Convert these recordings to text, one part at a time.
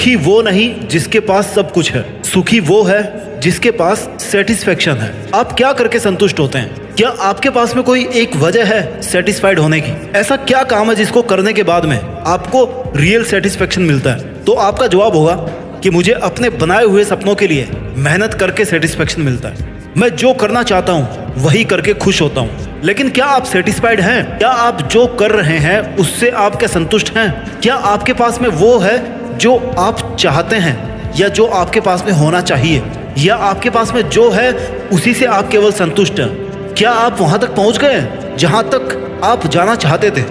सुखी वो नहीं जिसके पास सब कुछ है, सुखी वो है जिसके पास सेटिस्फेक्शन है। आप क्या करके संतुष्ट होते हैं? क्या आपके पास में कोई एक वजह है सेटिस्फाइड होने की? ऐसा क्या काम है जिसको करने के बाद में आपको रियल सेटिस्फेक्शन मिलता है? तो आपका जवाब होगा कि मुझे अपने बनाए हुए सपनों के लिए मेहनत करके सेटिस्फेक्शन मिलता है। मैं जो करना चाहता हूँ वही करके खुश होता हूँ। लेकिन क्या आप सेटिस्फाइड हैं? क्या आप जो कर रहे हैं उससे आप क्या संतुष्ट हैं? क्या आपके पास में वो है जो आप चाहते हैं, या जो आपके पास में होना चाहिए, या आपके पास में जो है उसी से आप केवल संतुष्ट हैं? क्या आप वहां तक पहुंच गए जहां तक आप जाना चाहते थे?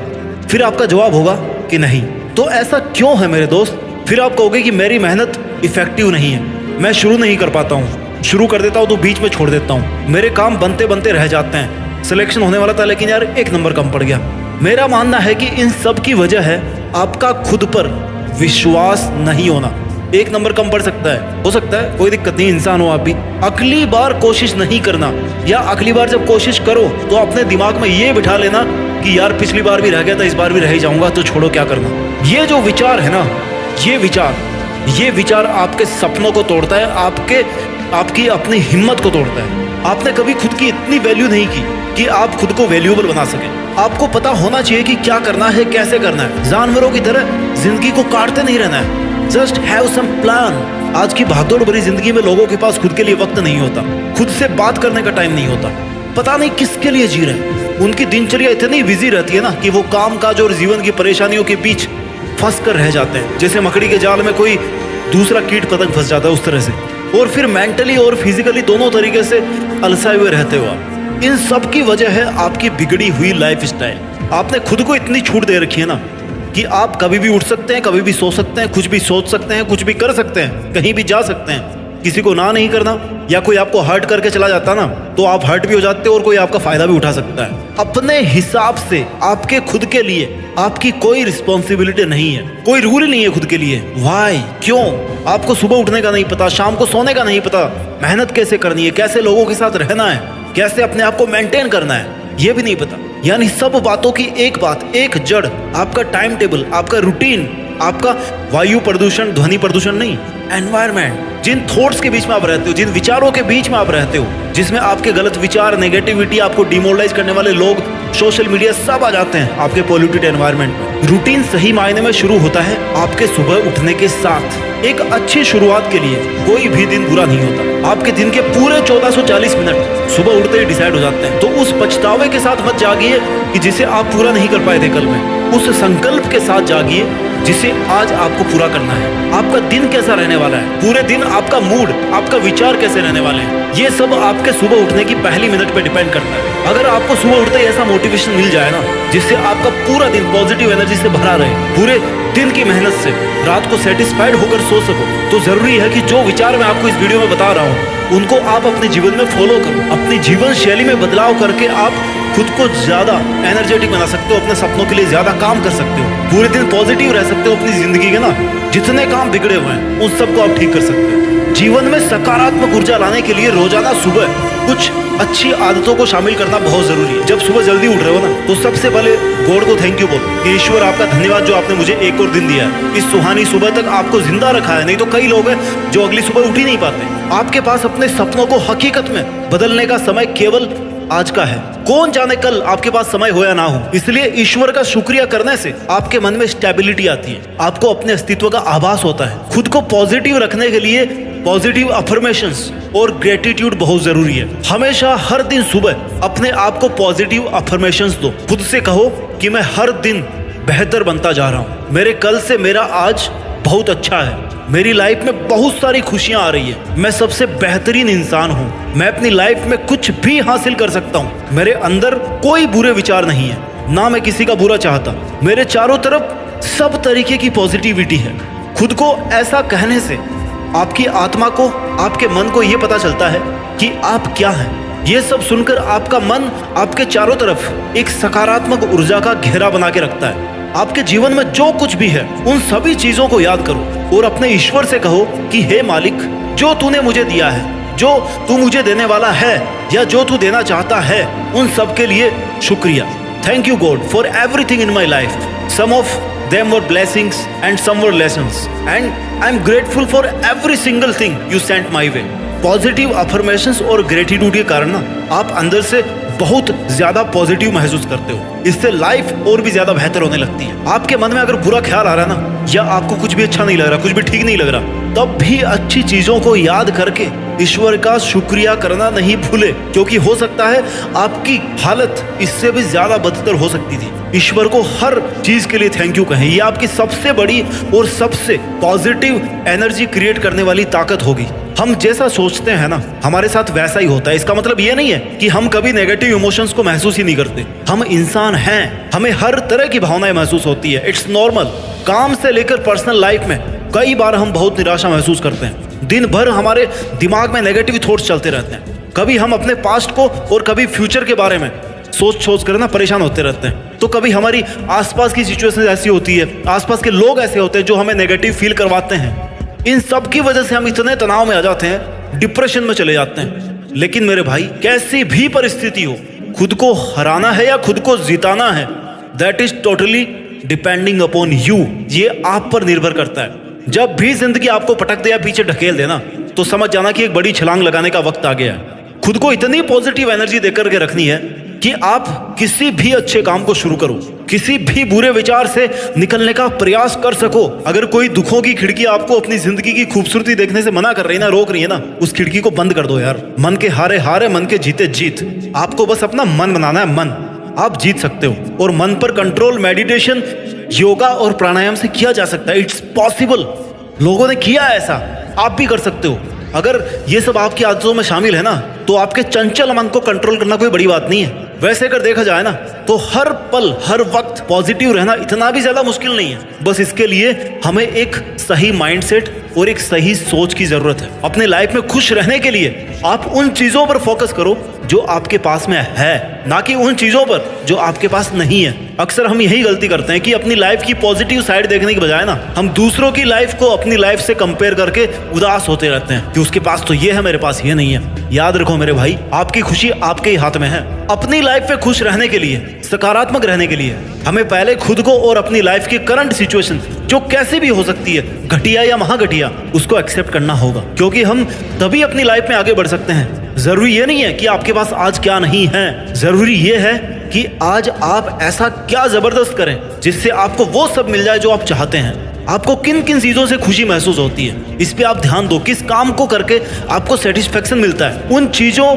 फिर आपका जवाब होगा कि नहीं। तो ऐसा क्यों है मेरे दोस्त? फिर आप कहोगे कि मेरी मेहनत इफेक्टिव नहीं है, मैं शुरू नहीं कर पाता हूँ, शुरू कर देता हूँ तो बीच में छोड़ देता हूँ, मेरे काम बनते बनते रह जाते हैं, सिलेक्शन होने वाला था लेकिन यार 1 नंबर कम पड़ गया। मेरा मानना है कि इन सब की वजह है आपका खुद पर विश्वास नहीं होना। 1 नंबर कम पड़ सकता है, हो सकता है, कोई दिक्कत नहीं, इंसान हो आप भी। अगली बार कोशिश नहीं करना, या अगली बार जब कोशिश करो तो अपने दिमाग में ये बिठा लेना कि यार पिछली बार भी रह गया था, इस बार भी रह ही जाऊंगा, तो छोड़ो क्या करना। ये जो विचार है ना, ये विचार आपके सपनों को तोड़ता है, आपकी अपनी हिम्मत को तोड़ता है। आपने कभी खुद की इतनी वैल्यू नहीं की कि आप खुद को वैल्यूएबल बना सकें। आपको पता होना चाहिए कि क्या करना है, कैसे करना है। जानवरों की तरह जिंदगी को काटते नहीं रहना है, जस्ट हैव सम प्लान। आज की भागदौड़ भरी जिंदगी में लोगों के पास खुद के लिए वक्त नहीं होता, खुद से बात करने का टाइम नहीं होता, पता नहीं किसके लिए जी रहे हैं। उनकी दिनचर्या इतनी बिजी रहती है ना कि वो काम काज और जीवन की परेशानियों के बीच फंस कर रह जाते हैं, जैसे मकड़ी के जाल में कोई दूसरा कीट पतंग फंस जाता है उस तरह से। और फिर मेंटली और फिजिकली दोनों तरीके से अलसाए हुए रहते हो आप। इन सब की वजह है आपकी बिगड़ी हुई लाइफ स्टाइल। आपने खुद को इतनी छूट दे रखी है ना कि आप कभी भी उठ सकते हैं, कभी भी सो सकते हैं, कुछ भी सोच सकते हैं, कुछ भी कर सकते हैं, कहीं भी जा सकते हैं। किसी को ना नहीं करना, या कोई आपको हर्ट करके चला जाता ना तो आप हर्ट भी हो जाते हो और कोई आपका फायदा भी उठा सकता है। अपने हिसाब से आपके खुद के लिए आपकी कोई रिस्पॉन्सिबिलिटी नहीं है, कोई रूल नहीं है खुद के लिए। व्हाई? क्यों? आपको सुबह उठने का नहीं पता, शाम को सोने का नहीं पता, मेहनत कैसे करनी है, कैसे लोगों के साथ रहना है, कैसे अपने आप को मेंटेन करना है, ये भी नहीं पता। यानी सब बातों की एक बात, एक जड़, आपका टाइम टेबल, आपका रूटीन, आपका वायु प्रदूषण, ध्वनि प्रदूषण नहीं, एनवायरमेंट। जिन थॉट्स के बीच में आप रहते हो, जिन विचारों के बीच में आप रहते हो, जिसमें आपके गलत विचार, नेगेटिविटी, आपको डिमोरलाइज करने वाले लोग, सोशल मीडिया, सब आ जाते हैं आपके पॉल्यूटेड एनवायरनमेंट में। रूटीन सही मायने में शुरू होता है आपके सुबह उठने के साथ। एक अच्छी शुरुआत के लिए कोई भी दिन बुरा नहीं होता। आपके दिन के पूरे 1440 मिनट सुबह उठते ही डिसाइड हो जाते हैं। तो उस पछतावे के साथ मत जागिए कि जिसे आप पूरा नहीं कर पाए थे कल में। उस संकल्प के साथ जागिए जिसे आज आपको पूरा करना है। आपका दिन कैसा रहने वाला है, पूरे दिन आपका मूड, आपका विचार कैसे रहने वाले हैं, ये सब आपके सुबह उठने की पहली मिनट पे डिपेंड करता है। अगर आपको सुबह उठते ही ऐसा मोटिवेशन मिल जाए ना जिससे आपका पूरा दिन पॉजिटिव एनर्जी से भरा रहे, पूरे दिन की मेहनत से रात को सेटिस्फाइड होकर सो सको, तो जरूरी है कि जो विचार मैं आपको इस वीडियो में बता रहा हूँ उनको आप अपने जीवन में फॉलो करो। अपनी जीवन शैली में बदलाव करके आप खुद को ज्यादा एनर्जेटिक बना सकते हो, अपने सपनों के लिए ज्यादा काम कर सकते हो, पूरे दिन पॉजिटिव रह सकते हो। अपनी जिंदगी के ना जितने काम बिगड़े हुए हैं उन सबको आप ठीक कर सकते हो। जीवन में सकारात्मक ऊर्जा लाने के लिए रोजाना सुबह कुछ अच्छी आदतों को शामिल करना बहुत जरूरी है। जब सुबह जल्दी उठ रहे हो ना तो सबसे पहले गॉड को थैंक यू बोलो कि ईश्वर आपका धन्यवाद जो आपने मुझे एक और दिन दिया है, इस सुहानी सुबह तक आपको जिंदा रखा है। नहीं तो कई लोग हैं जो अगली सुबह उठ ही नहीं पाते। आपके पास अपने सपनों को हकीकत में बदलने का समय केवल आज का है। कौन जाने कल आपके पास समय हो या ना हो। इसलिए ईश्वर का शुक्रिया करने से आपके मन में स्टेबिलिटी आती है, आपको अपने अस्तित्व का आभास होता है। खुद को पॉजिटिव रखने के लिए पॉजिटिव अफर्मेशंस और ग्रेटिट्यूड बहुत जरूरी है। हमेशा हर दिन सुबह अपने आप को पॉजिटिव अफर्मेशंस दो। खुद से कहो कि मैं हर दिन बेहतर बनता जा रहा हूँ, मेरे कल से मेरा आज बहुत अच्छा है, मेरी लाइफ में बहुत सारी खुशियां आ रही है, मैं सबसे बेहतरीन इंसान हूँ, मैं अपनी लाइफ में कुछ भी हासिल कर सकता हूँ, मेरे अंदर कोई बुरे विचार नहीं है, ना मैं किसी का बुरा चाहता, मेरे चारों तरफ सब तरीके की पॉजिटिविटी है। खुद को ऐसा कहने से आपकी आत्मा को, आपके मन को यह पता चलता है कि आप क्या हैं। ये सब सुनकर आपका मन आपके चारों तरफ एक सकारात्मक ऊर्जा का घेरा बना के रखता है। आपके जीवन में जो कुछ भी है उन सभी चीजों को याद करो और अपने ईश्वर से कहो कि हे मालिक, जो तूने मुझे दिया है, जो तू मुझे देने वाला है या जो तू देना चाहता है, उन सब के लिए शुक्रिया। Thank you God for everything in my life. Some of them were blessings and some were lessons, and I am grateful for every single thing you sent my way. Positive affirmations और gratitude के कारण ना आप अंदर से बहुत ज्यादा positive महसूस करते हो। इससे लाइफ और भी ज्यादा बेहतर होने लगती है। आपके मन में अगर बुरा ख्याल आ रहा है ना, या आपको कुछ भी अच्छा नहीं लग रहा, कुछ भी ठीक नहीं लग रहा, तब भी अच्छी चीजों को याद करके ईश्वर का शुक्रिया करना नहीं भूले, क्योंकि हो सकता है आपकी हालत इससे भी ज्यादा बदतर हो सकती थी। ईश्वर को हर चीज के लिए थैंक यू कहें। ये आपकी सबसे बड़ी और सबसे पॉजिटिव एनर्जी क्रिएट करने वाली ताकत होगी। हम जैसा सोचते हैं ना, हमारे साथ वैसा ही होता है। इसका मतलब ये नहीं है कि हम कभी नेगेटिव इमोशंस को महसूस ही नहीं करते। हम इंसान हैं, हमें हर तरह की भावनाएं महसूस होती है। It's normal. काम से लेकर पर्सनल लाइफ में कई बार हम बहुत निराशा महसूस करते हैं। दिन भर हमारे दिमाग में नेगेटिव थॉट्स चलते रहते हैं। कभी हम अपने पास्ट को और कभी फ्यूचर के बारे में सोच कर ना परेशान होते रहते हैं। तो कभी हमारी आसपास की सिचुएशन ऐसी होती है, आसपास के लोग ऐसे होते हैं जो हमें नेगेटिव फील करवाते हैं। इन सब की वजह से हम इतने तनाव में आ जाते हैं, डिप्रेशन में चले जाते हैं। लेकिन मेरे भाई, कैसी भी परिस्थिति हो, खुद को हराना है या खुद को जिताना है, that is totally depending upon you. ये आप पर निर्भर करता है। जब भी जिंदगी आपको पटक दे या पीछे ढकेल देना, तो समझ जाना कि एक बड़ी छलांग लगाने का वक्त आ गया है। खुद को इतनी पॉजिटिव एनर्जी देकर के रखनी है कि आप किसी भी अच्छे काम को शुरू करो, किसी भी बुरे विचार से निकलने का प्रयास कर सको। अगर कोई दुखों की खिड़की आपको अपनी जिंदगी की खूबसूरती देखने से मना कर रही है ना, रोक रही है ना, उस खिड़की को बंद कर दो यार। मन के हारे हारे, मन के जीते जीत। आपको बस अपना मन बनाना है। मन आप जीत सकते हो, और मन पर कंट्रोल मेडिटेशन, योगा और प्राणायाम से किया जा सकता है। It's possible. लोगों ने किया ऐसा, आप भी कर सकते हो। अगर ये सब आपकी आदतों में शामिल है ना, तो आपके चंचल मन को कंट्रोल करना कोई बड़ी बात नहीं है। वैसे अगर देखा जाए ना, तो हर पल हर वक्त पॉजिटिव रहना इतना भी ज्यादा मुश्किल नहीं है। बस इसके लिए हमें एक सही माइंडसेट और एक सही सोच की जरूरत है। अपने लाइफ में खुश रहने के लिए आप उन चीजों पर फोकस करो जो आपके पास में है, ना कि उन चीजों पर जो आपके पास नहीं है। अक्सर हम यही गलती करते हैं कि अपनी लाइफ की पॉजिटिव साइड देखने के बजाय ना, हम दूसरों की लाइफ को अपनी लाइफ से कंपेयर करके उदास होते रहते हैं कि उसके पास तो ये है, मेरे पास ये नहीं है। याद रखो मेरे भाई, आपकी खुशी आपके ही हाथ में है। अपनी लाइफ में खुश रहने के लिए, सकारात्मक रहने के लिए, हमें पहले खुद को और अपनी लाइफ की करंट सिचुएशन, जो कैसी भी हो सकती है, घटिया या महाघटिया, उसको एक्सेप्ट करना होगा। क्योंकि हम तभी अपनी लाइफ में आगे बढ़ सकते हैं। जरूरी ये नहीं है कि आपके पास आज क्या नहीं है, जरूरी ये है कि आज आप ऐसा क्या जबरदस्त करें जिससे आपको वो सब मिल जाए जो आप चाहते हैं। आपको किन किन चीजों से खुशी महसूस होती है, इस पे आप ध्यान दो। किस काम को करके आपको सेटिस्फेक्शन मिलता है, उन चीजों,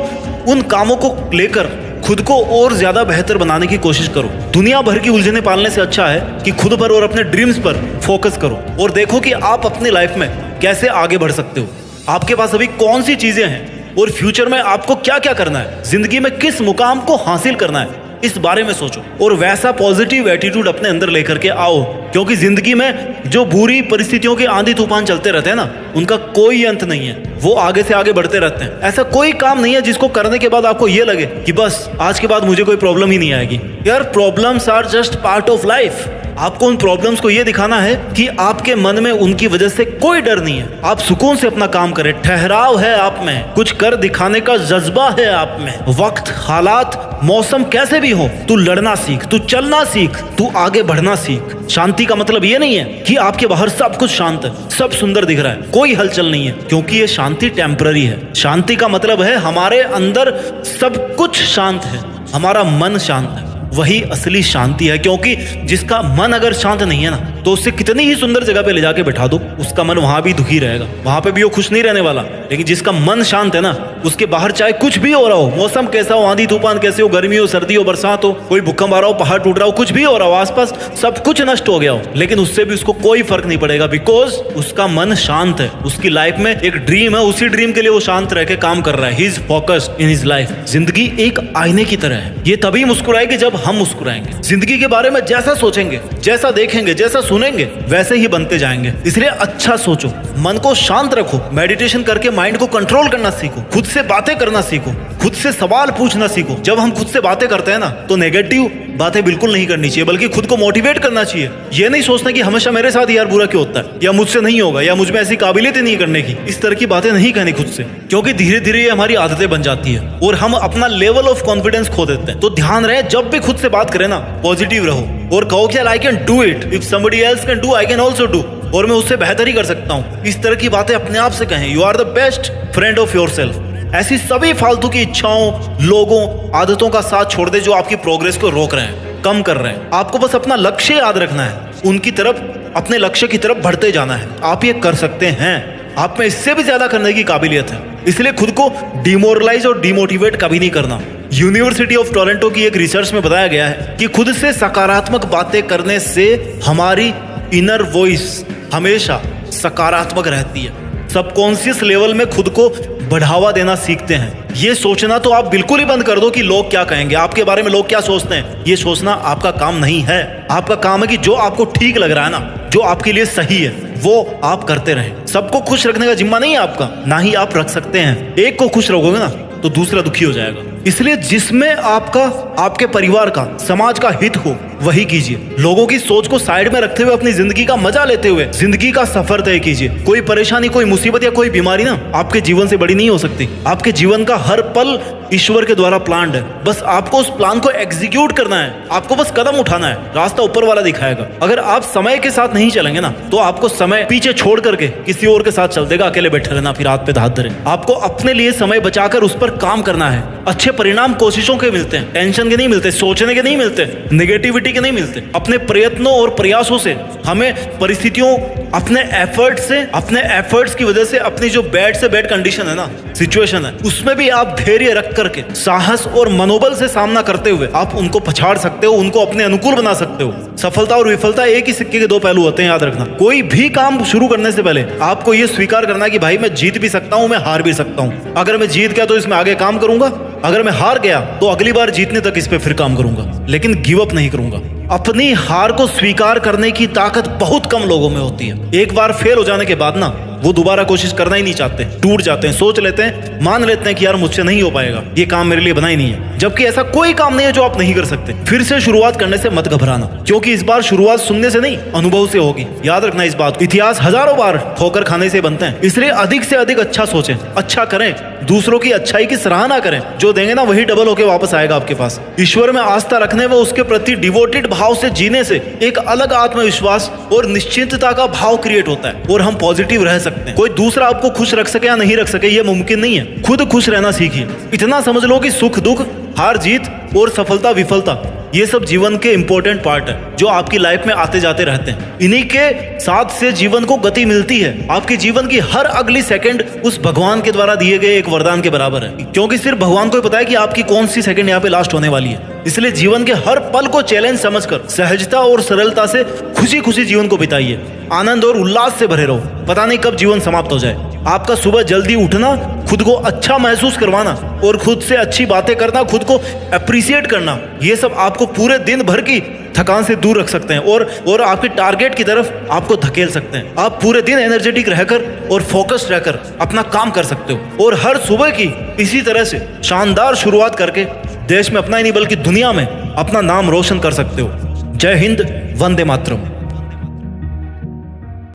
उन कामों को लेकर खुद को और ज्यादा बेहतर बनाने की कोशिश करो। दुनिया भर की उलझने पालने से अच्छा है कि खुद पर और अपने ड्रीम्स पर फोकस करो और देखो कि आप अपनी लाइफ में कैसे आगे बढ़ सकते हो। आपके पास अभी कौन सी चीजें हैं और फ्यूचर में आपको क्या क्या करना है, जिंदगी में किस मुकाम को हासिल करना है, इस बारे में सोचो और वैसा पॉजिटिव एटीट्यूड अपने अंदर लेकर के आओ। क्योंकि जिंदगी में जो बुरी परिस्थितियों के आंधी तूफान चलते रहते हैं ना, उनका कोई अंत नहीं है। वो आगे से आगे बढ़ते रहते हैं। ऐसा कोई काम नहीं है जिसको करने के बाद आपको ये लगे कि बस आज के बाद मुझे कोई प्रॉब्लम ही नहीं आएगी। यार, problems are just part of life. आपको उन प्रॉब्लम्स को ये दिखाना है कि आपके मन में उनकी वजह से कोई डर नहीं है। आप सुकून से अपना काम करें, ठहराव है आप में, कुछ कर दिखाने का जज्बा है आप में। वक्त, हालात, मौसम कैसे भी हो, तू लड़ना सीख, तू चलना सीख, तू आगे बढ़ना सीख। शांति का मतलब ये नहीं है कि आपके बाहर सब कुछ शांत है, सब सुंदर दिख रहा है, कोई हलचल नहीं है, क्योंकि ये शांति टेम्पररी है। शांति का मतलब है हमारे अंदर सब कुछ शांत है, हमारा मन शांत है, वही असली शांति है। क्योंकि जिसका मन अगर शांत नहीं है ना, तो उससे कितनी ही सुंदर जगह पे ले जाके बैठा दो, उसका मन वहां भी दुखी रहेगा, वहां पे भी वो खुश नहीं रहने वाला। लेकिन जिसका मन शांत है ना, उसके बाहर चाहे कुछ भी हो रहा हो, मौसम कैसा हो, आंधी तूफान कैसे हो, गर्मी हो, सर्दी हो, बरसात हो, कोई भूकंप आ रहा हो, पहाड़ टूट रहा हो, कुछ भी हो रहा हो, आसपास सब कुछ नष्ट हो गया हो, लेकिन उससे भी उसको कोई फर्क नहीं पड़ेगा, बिकॉज उसका मन शांत है। उसकी लाइफ में एक ड्रीम है, उसी ड्रीम के लिए वो शांत रह के काम कर रहा है। He is focused in his life. जिंदगी एक आईने की तरह है, ये तभी मुस्कुराएगी जब हम मुस्कुराएंगे। जिंदगी के बारे में जैसा सोचेंगे, जैसा देखेंगे, जैसा सुनेंगे, वैसे ही बनते जाएंगे। इसलिए अच्छा सोचो, मन को शांत रखो, मेडिटेशन करके माइंड को कंट्रोल करना सीखो, खुद से बातें करना सीखो, खुद से सवाल पूछना सीखो। जब हम खुद से बातें करते हैं ना, तो नेगेटिव बातें बिल्कुल नहीं करनी चाहिए, बल्कि खुद को मोटिवेट करना चाहिए। ये नहीं सोचना कि हमेशा मेरे साथ यार बुरा क्यों होता है, या मुझसे नहीं होगा, या मुझ में ऐसी काबिलियत नहीं करने की। इस तरह की बातें नहीं कहनी खुद से, क्योंकि धीरे धीरे ये हमारी आदतें बन जाती है और हम अपना लेवल ऑफ कॉन्फिडेंस खो देते हैं। तो ध्यान रहे, जब भी खुद से बात करें ना, पॉजिटिव रहो और कहो कि I can do it, if somebody else can do, I can also do. और मैं उससे बेहतर ही कर सकता हूँ। इस तरह की बातें अपने आप से कहें। You are the best friend of yourself. ऐसी सभी फालतू की इच्छाओं, लोगों, आदतों का साथ छोड़ दे जो आपकी प्रोग्रेस को रोक रहे हैं, कम कर रहे हैं। आपको बस अपना लक्ष्य याद रखना है, उनकी तरफ, अपने लक्ष्य की तरफ बढ़ते जाना है। आप ये कर सकते हैं। आप में इससे भी ज्यादा करने की काबिलियत है, इसलिए खुद को डिमोरलाइज और डिमोटिवेट कभी नहीं करना। यूनिवर्सिटी ऑफ टोरंटो की एक रिसर्च में बताया गया है कि खुद से सकारात्मक बातें करने से हमारी इनर वॉइस हमेशा सकारात्मक रहती है। सबकॉन्शियस लेवल में खुद को बढ़ावा देना सीखते हैं। ये सोचना तो आप बिल्कुल ही बंद कर दो कि लोग क्या कहेंगे, आपके बारे में लोग क्या सोचते हैं। ये सोचना आपका काम नहीं है। आपका काम है कि जो आपको ठीक लग रहा है ना, जो आपके लिए सही है, वो आप करते रहें। सबको खुश रखने का जिम्मा नहीं है आपका, ना ही आप रख सकते हैं। एक को खुश रखोगे ना तो दूसरा दुखी हो जाएगा। इसलिए जिसमें आपका, आपके परिवार का, समाज का हित हो वही कीजिए। लोगों की सोच को साइड में रखते हुए अपनी जिंदगी का मजा लेते हुए जिंदगी का सफर तय कीजिए। कोई परेशानी, कोई मुसीबत या कोई बीमारी ना आपके जीवन से बड़ी नहीं हो सकती। आपके जीवन का हर पल ईश्वर के द्वारा प्लान्ड है। बस आपको उस प्लान को एग्जीक्यूट करना है। आपको बस कदम उठाना है, रास्ता ऊपर वाला दिखाएगा। अगर आप समय के साथ नहीं चलेंगे ना तो आपको समय पीछे छोड़ करके किसी और के साथ चल देगा। अकेले बैठे रहना, फिर हाथ पे हाथ धरे। आपको अपने लिए समय बचाकर उस पर काम करना है। अच्छे परिणाम कोशिशों के मिलते हैं, टेंशन के नहीं मिलते, सोचने के नहीं मिलते, नेगेटिविटी के नहीं मिलते। अपने प्रयत्नों और प्रयासों से हमें परिस्थितियों, अपने एफर्ट्स की वजह से अपनी जो बैड से बैड कंडीशन है ना, सिचुएशन है, उसमें भी आप धैर्य रख करके, साहस और मनोबल से सामना करते हुए आप उनको पछाड़ सकते हो, उनको अपने अनुकूल बना सकते हो। सफलता और विफलता एक ही सिक्के के दो पहलू होते हैं, याद रखना। कोई भी काम शुरू करने से पहले आपको यह स्वीकार करना है कि भाई मैं जीत भी सकता हूं, मैं हार भी सकता हूं। अगर मैं जीत गया तो इसमें आगे काम करूंगा, अगर मैं हार गया तो अगली बार जीतने तक इस पे फिर काम करूंगा, लेकिन गिव अप नहीं करूंगा। अपनी हार को स्वीकार करने की ताकत बहुत कम लोगों में होती है। एक बार फेल हो जाने के बाद ना वो दोबारा कोशिश करना ही नहीं चाहते, टूट जाते हैं, सोच लेते हैं, मान लेते हैं कि यार मुझसे नहीं हो पाएगा, ये काम मेरे लिए बना ही नहीं है। जबकि ऐसा कोई काम नहीं है जो आप नहीं कर सकते। फिर से शुरुआत करने से मत घबराना, क्योंकि इस बार शुरुआत सुनने से नहीं, अनुभव से होगी। याद रखना इस बात। इतिहास हजारों बार ठोकर खाने से बनते हैं। इसलिए अधिक से अधिक अच्छा सोचें, अच्छा करें, दूसरों की अच्छाई की सराहना करें। जो देंगे ना वही डबल होके वापस आएगा आपके पास। ईश्वर में आस्था रखने व उसके प्रति डिवोटेड भाव से जीने से एक अलग आत्मविश्वास और निश्चिंतता का भाव क्रिएट होता है और हम पॉजिटिव रह सकते हैं। कोई दूसरा आपको खुश रख सके या नहीं रख सके ये मुमकिन नहीं है। खुद खुश रहना सीखिए। इतना समझ लो कि सुख दुख, हार जीत और सफलता विफलता ये सब जीवन के इंपॉर्टेंट पार्ट है जो आपकी लाइफ में आते जाते रहते हैं। इन्हीं के साथ से जीवन को गति मिलती है। आपके जीवन की हर अगली सेकंड उस भगवान के द्वारा दिए गए एक वरदान के बराबर है, क्योंकि सिर्फ भगवान को ही पता है कि आपकी कौन सी सेकंड यहाँ पे लास्ट होने वाली है। इसलिए जीवन के हर पल को चैलेंज समझकर सहजता और सरलता से खुशी खुशी जीवन को बिताइए। आनंद और उल्लास से भरे रहो। पता नहीं कब जीवन समाप्त हो जाए। आपका सुबह जल्दी उठना, खुद को अच्छा महसूस करवाना और खुद से अच्छी बातें करना, खुद को अप्रिशिएट करना, ये सब आपको पूरे दिन भर की थकान से दूर रख सकते हैं और आपके टारगेट की तरफ आपको धकेल सकते हैं। आप पूरे दिन एनर्जेटिक रहकर और फोकस्ड रहकर अपना काम कर सकते हो और हर सुबह की इसी तरह से शानदार शुरुआत करके देश में अपना ही नहीं बल्कि दुनिया में अपना नाम रोशन कर सकते हो। जय हिंद, वंदे मातरम।